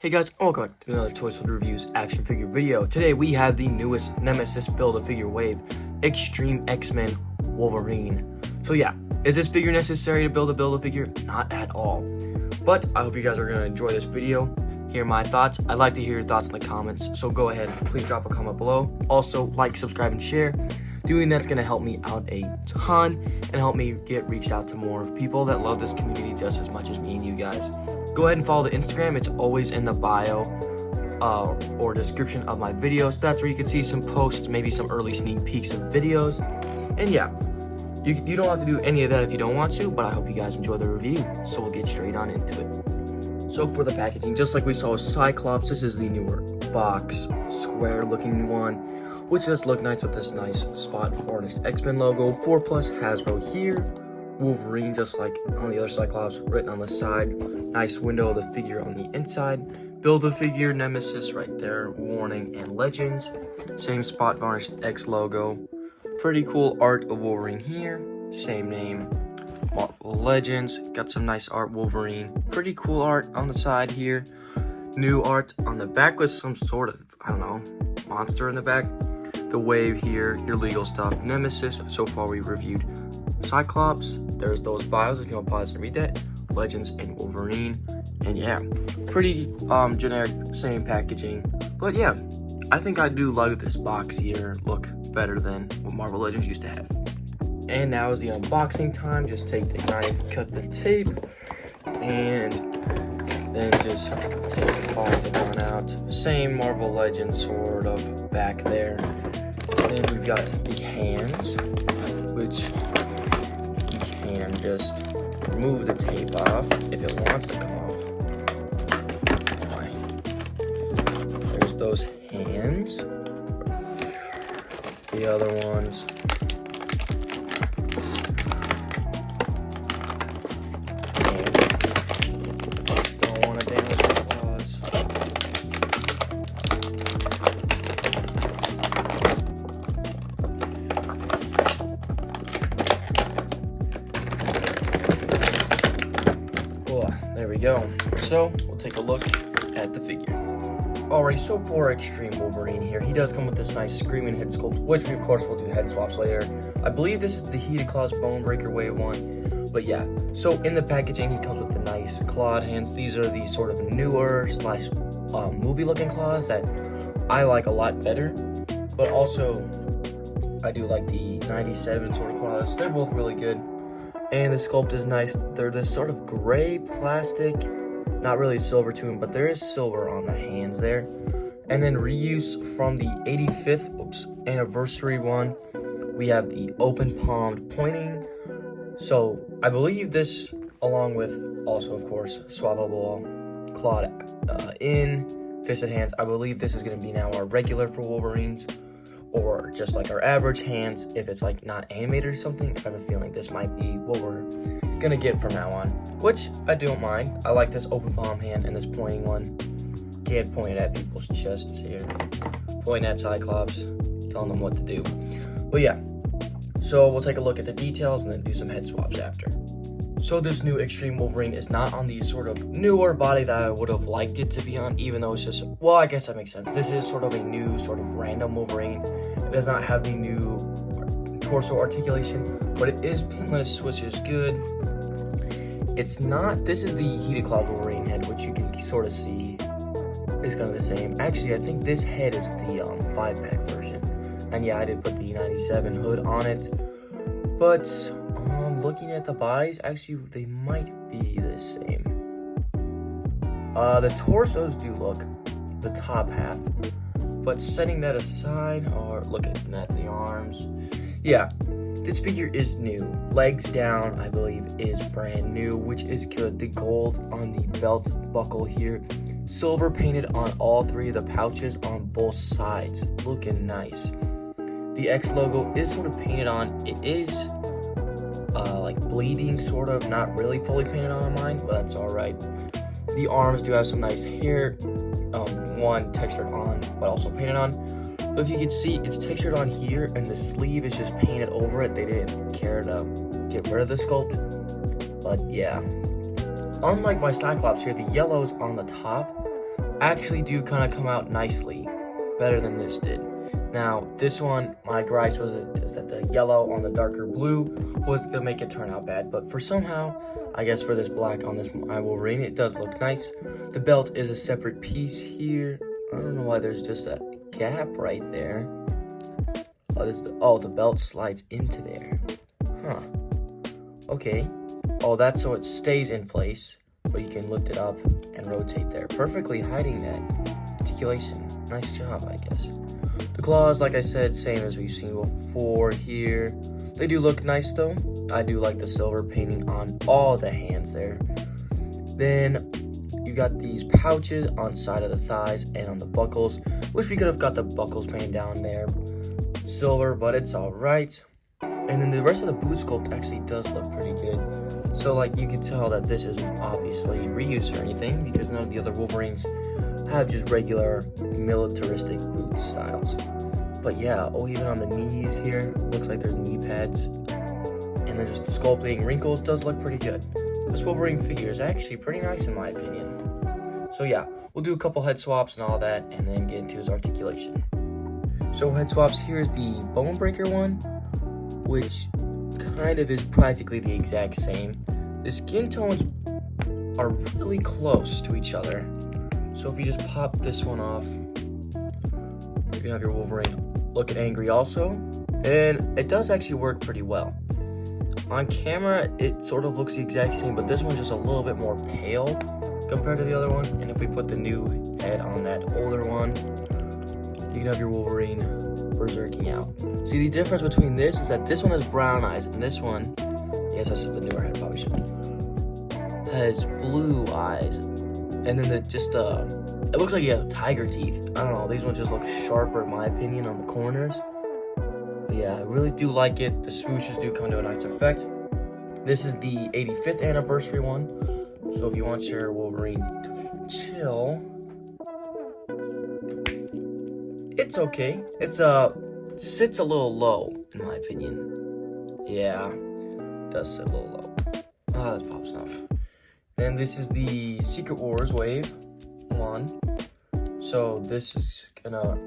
Hey guys, welcome back to another Toys Sold Reviews action figure video. Today we have the newest Nemesis Build-A-Figure wave, X-treme X-men Wolverine. So yeah, is this figure necessary to build a Build-A-Figure? Not at all. But I hope you guys are going to enjoy this video, hear my thoughts. I'd like to hear your thoughts in the comments, so go ahead, please drop a comment below. Also, like, subscribe, and share. Doing that's going to help me out a ton and help me get reached out to more people that love this community just as much as me and you guys. Go ahead and follow the Instagram. It's always in the bio or description of my videos. That's where you can see some posts, maybe some early sneak peeks of videos. And yeah, you don't have to do any of that if you don't want to, but I hope you guys enjoy the review. So we'll get straight on into it. So for the packaging, just like we saw with Cyclops, this is the newer box, square looking one, which does look nice with this nice spot for this X-Men logo. 4+ Hasbro here. Wolverine, just like on the other Cyclops, written on the side. Nice window of the figure on the inside. Build-A-Figure, Nemesis right there, Warning and Legends. Same spot varnished X logo. Pretty cool art of Wolverine here. Same name. Marvel Legends. Got some nice art Wolverine. Pretty cool art on the side here. New art on the back with some sort of, I don't know, monster in the back. The wave here, your legal stuff. Nemesis, so far we reviewed Cyclops. There's those bios if you want to pause and read that. Legends and Wolverine. And yeah, pretty generic, same packaging. But yeah, I think I do like this box here. Look better than what Marvel Legends used to have. And now is the unboxing time. Just take the knife, cut the tape, and then just take all the gun out. Same Marvel Legends sort of back there. Then we've got the hands, which you can just remove the tape off if it wants to come off. There's those hands. The other ones. Don't want to damage the claws. There we go. So we'll take a look at the figure. Alright, so for X-treme Wolverine here, he does come with this nice screaming head sculpt, which we of course will do head swaps later. I believe this is the Heated Claws Bone Breaker Wave one. But yeah, so in the packaging he comes with the nice clawed hands. These are the sort of newer slash movie looking claws that I like a lot better. But also I do like the 97 sort of claws. They're both really good. And the sculpt is nice. They're this sort of gray plastic, not really silver to them, but there is silver on the hands there. And then reuse from the 85th anniversary one, we have the open palmed pointing. So I believe this, along with also of course swappable clawed in fisted hands, I believe this is going to be now our regular for Wolverines. Or just like our average hands, if it's like not animated or something. I have a feeling this might be what we're gonna get from now on, which I don't mind. I like this open palm hand and this pointing one. Can't point it at people's chests here. Point at Cyclops, telling them what to do. But yeah, so we'll take a look at the details and then do some head swaps after. So this new X-treme Wolverine is not on the sort of newer body that I would have liked it to be on, even though it's just, well, I guess that makes sense. This is sort of a new sort of random Wolverine. It does not have the new torso articulation, but it is pinless, which is good. It's not, this is the Heated Claws Wolverine head, which you can sort of see is kind of the same. Actually, I think this head is the 5-pack version. And yeah, I did put the 97 hood on it, but looking at the bodies, actually they might be the same. The torsos do look the top half, but setting that aside, or look at that, the arms, yeah, this figure is new. Legs down, I believe, is brand new, which is good. The gold on the belt buckle here, silver painted on all three of the pouches on both sides, looking nice. The X logo is sort of painted on. It is like bleeding, sort of, not really fully painted on mine, but that's all right. The arms do have some nice hair, one textured on, but also painted on. But if you can see, it's textured on here, and the sleeve is just painted over it. They didn't care to get rid of the sculpt, but yeah. Unlike my Cyclops here, the yellow's on the top, actually do kind of come out nicely, better than this did. Now, this one, my gripes is that the yellow on the darker blue was going to make it turn out bad. But for somehow, I guess for this black on this my Wolverine, it does look nice. The belt is a separate piece here. I don't know why there's just a gap right there. Oh, the belt slides into there. Huh. Okay. Oh, that's so it stays in place, but you can lift it up and rotate there. Perfectly hiding that articulation. Nice job, I guess. The claws, like I said, same as we've seen before here. They do look nice though. I do like the silver painting on all the hands there. Then you got these pouches on side of the thighs and on the buckles. Wish we could have got the buckles painted down there silver, but it's all right. And then the rest of the boot sculpt actually does look pretty good. So like you can tell that this isn't obviously reused or anything, because none of the other Wolverines have just regular militaristic boot styles. But yeah, oh, even on the knees here, looks like there's knee pads. And then just the sculpting wrinkles does look pretty good. This Wolverine figure is actually pretty nice in my opinion. So yeah, we'll do a couple head swaps and all that, and then get into his articulation. So head swaps, here's the Bone Breaker one, which kind of is practically the exact same. The skin tones are really close to each other. So if you just pop this one off, you're gonna have your Wolverine looking angry also. And it does actually work pretty well. On camera, it sort of looks the exact same, but this one's just a little bit more pale compared to the other one. And if we put the new head on that older one, you can have your Wolverine berserking out. See, the difference between this is that this one has brown eyes, and this one, yes, this is the newer head probably should, has blue eyes. And then it looks like he has tiger teeth. I don't know, these ones just look sharper in my opinion on the corners. But yeah, I really do like it. The swooshes do come to a nice effect. This is the 85th anniversary one. So if you want your Wolverine to chill, it's okay. It's sits a little low in my opinion. Yeah, it does sit a little low. Ah, that's pop stuff. Then this is the Secret Wars wave one. So this is gonna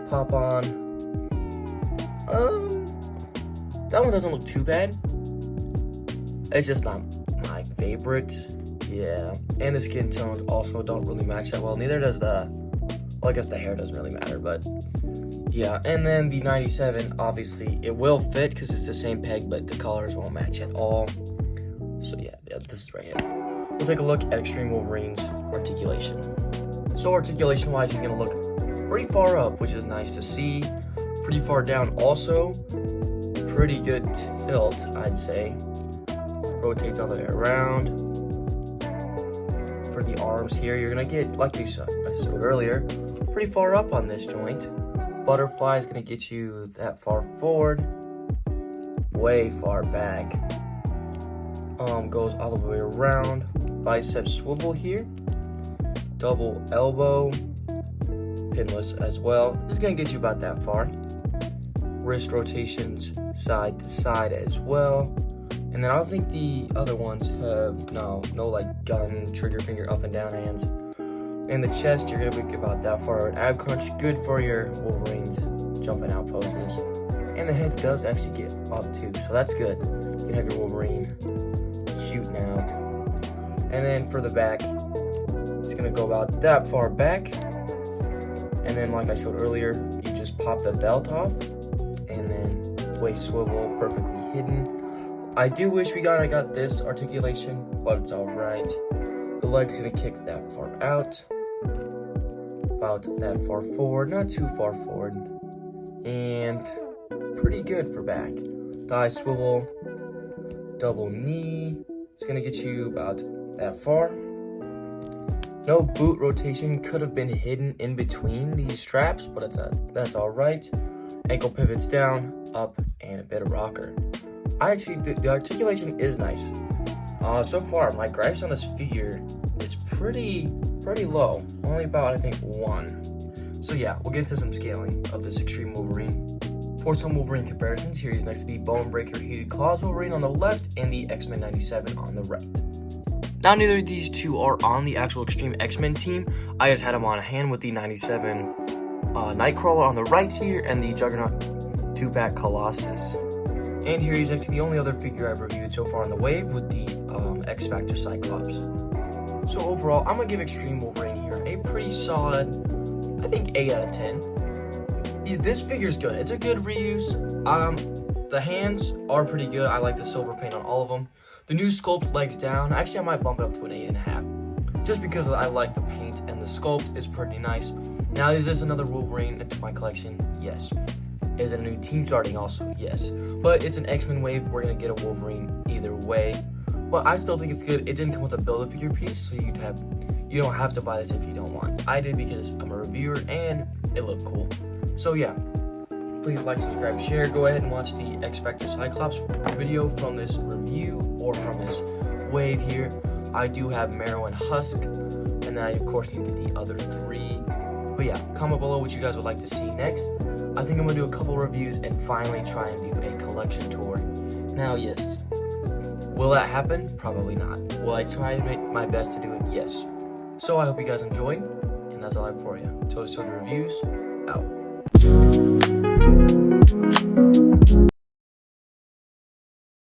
pop on. That one doesn't look too bad. It's just not my favorite. Yeah, and the skin tones also don't really match that well. Neither does well, I guess the hair doesn't really matter, but yeah. And then the 97, obviously it will fit because it's the same peg, but the colors won't match at all. So yeah, this is right here. We'll take a look at X-treme Wolverine's articulation. So articulation wise, he's gonna look pretty far up, which is nice to see. Pretty far down also. Pretty good tilt, I'd say. Rotates all the way around. For the arms here, you're gonna get, like I said earlier, pretty far up on this joint. Butterfly is gonna get you that far forward, way far back. Goes all the way around. Bicep swivel here. Double elbow. Pinless as well. This is gonna get you about that far. Wrist rotations side to side as well. And then I don't think the other ones have no like gun, trigger finger, up and down hands. And the chest, you're gonna be about that far. Ab crunch, good for your Wolverines jumping out poses. And the head does actually get up too, so that's good. You can have your Wolverine shooting out. And then for the back, it's gonna go about that far back. And then like I showed earlier, you just pop the belt off. And then waist swivel, perfectly hidden. I do wish we got this articulation, but it's all right. The leg's gonna kick that far out, about that far forward, not too far forward, and pretty good for back. Thigh swivel, double knee. It's gonna get you about that far. No boot rotation, could have been hidden in between these straps, but that's all right. Ankle pivots down, up, and a bit of rocker. The articulation is nice. So far, my gripes on this figure is pretty low. Only about, I think, 1. So yeah, we'll get into some scaling of this X-treme Wolverine. For some Wolverine comparisons, here he's next to the Bone Breaker Heated Claws Wolverine on the left and the X-Men 97 on the right. Now, neither of these two are on the actual X-treme X-Men team. I just had them on hand with the 97 Nightcrawler on the right here and the Juggernaut 2-pack Colossus. And here he's actually the only other figure I've reviewed so far on the wave with the X-Factor Cyclops. So overall, I'm going to give X-treme Wolverine here a pretty solid, I think 8 out of 10. Yeah, this figure's good. It's a good reuse. The hands are pretty good. I like the silver paint on all of them. The new sculpt legs down. Actually, I might bump it up to an 8.5. Just because I like the paint and the sculpt is pretty nice. Now, is this another Wolverine into my collection? Yes. Is it a new team starting also? Yes. But it's an X-Men wave. We're going to get a Wolverine either way. But I still think it's good. It didn't come with a Build-A-Figure piece, so you don't have to buy this if you don't want. I did because I'm a reviewer and it looked cool. So yeah, please like, subscribe, share. Go ahead and watch the X-Factor Cyclops video from this review or from this wave here. I do have Marrow and Husk, and then I of course can get the other 3. But yeah, comment below what you guys would like to see next. I think I'm gonna do a couple reviews and finally try and do a collection tour. Now, yes. Will that happen? Probably not. Will I try to make my best to do it? Yes. So I hope you guys enjoyed, and that's all I have for you. Toy Soldier Reviews, out.